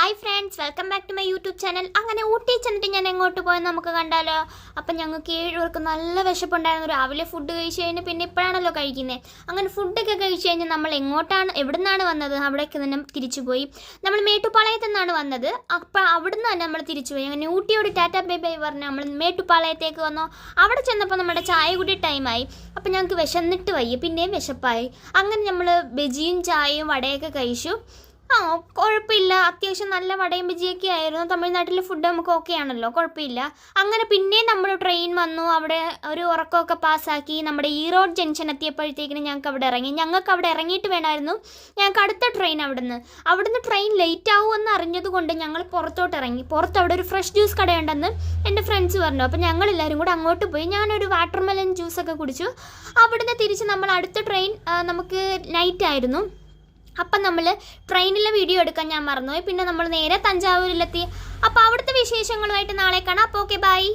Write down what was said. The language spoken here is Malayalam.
Hi friends, welcome back to my YouTube channel. അങ്ങനെ ഊട്ടി ചെന്നിട്ട് ഞാൻ എങ്ങോട്ട് പോയെന്ന് നമുക്ക് കണ്ടാലോ. അപ്പം ഞങ്ങൾക്ക് 7 പേർക്ക് നല്ല വിശപ്പുണ്ടായിരുന്നു. രാവിലെ ഫുഡ് കഴിച്ച് കഴിഞ്ഞ് പിന്നെ ഇപ്പോഴാണല്ലോ കഴിക്കുന്നത്. അങ്ങനെ ഫുഡൊക്കെ കഴിച്ച് കഴിഞ്ഞ് നമ്മൾ എവിടെ നിന്നാണ് വന്നത് അവിടേക്ക് തന്നെ തിരിച്ചു പോയി. നമ്മൾ മേട്ടുപ്പാളയത്തു നിന്നാണ് വന്നത്. അപ്പം അവിടുന്ന് തന്നെ നമ്മൾ തിരിച്ചു പോയി. അങ്ങനെ ഊട്ടിയോട് ടാറ്റാ ബൈ ബൈ പറഞ്ഞ് നമ്മൾ മേട്ടുപ്പാളയത്തേക്ക് വന്നു. അവിടെ ചെന്നപ്പോൾ നമ്മുടെ ചായ കൂടി ടൈമായി. അപ്പം ഞങ്ങൾക്ക് വിശന്നിട്ട് വയ്യ, പിന്നെയും വിശപ്പായി. അങ്ങനെ നമ്മൾ ബജിയും ചായയും വടയൊക്കെ കഴിച്ചു. കുഴപ്പമില്ല, അത്യാവശ്യം നല്ല വടയും ബജിയൊക്കെ ആയിരുന്നു. തമിഴ്നാട്ടിലെ ഫുഡ് നമുക്ക് ഓക്കെ ആണല്ലോ, കുഴപ്പമില്ല. അങ്ങനെ പിന്നെയും നമ്മൾ ട്രെയിൻ വന്നു. അവിടെ ഒരു ഉറക്കമൊക്കെ പാസ്സാക്കി നമ്മുടെ ഈറോഡ് ജംഗ്ഷൻ എത്തിയപ്പോഴത്തേക്കിനും ഞങ്ങൾക്ക് അവിടെ ഇറങ്ങിയിട്ട് വേണമായിരുന്നു ഞങ്ങൾക്ക് അടുത്ത ട്രെയിൻ. അവിടുന്ന് ട്രെയിൻ ലേറ്റ് ആവുമെന്ന് അറിഞ്ഞതുകൊണ്ട് ഞങ്ങൾ പുറത്തോട്ട് ഇറങ്ങി. അവിടെ ഒരു ഫ്രഷ് ജ്യൂസ് കടയുണ്ടെന്ന് എൻ്റെ ഫ്രണ്ട്സ് പറഞ്ഞു. അപ്പോൾ ഞങ്ങളെല്ലാവരും കൂടെ അങ്ങോട്ട് പോയി. ഞാനൊരു വാട്ടർമെലൻ ജ്യൂസൊക്കെ കുടിച്ചു. അവിടുന്ന് തിരിച്ച് നമ്മൾ അടുത്ത ട്രെയിൻ നമുക്ക് നൈറ്റ് ആയിരുന്നു. അപ്പം നമ്മൾ ട്രെയിനിലെ വീഡിയോ എടുക്കാൻ ഞാൻ മറന്നുപോയി. പിന്നെ നമ്മൾ നേരെ തഞ്ചാവൂരിലെത്തി. അപ്പോൾ അവിടുത്തെ വിശേഷങ്ങളുമായിട്ട് നാളെ കാണാം. അപ്പോൾ ഓക്കെ, ബൈ.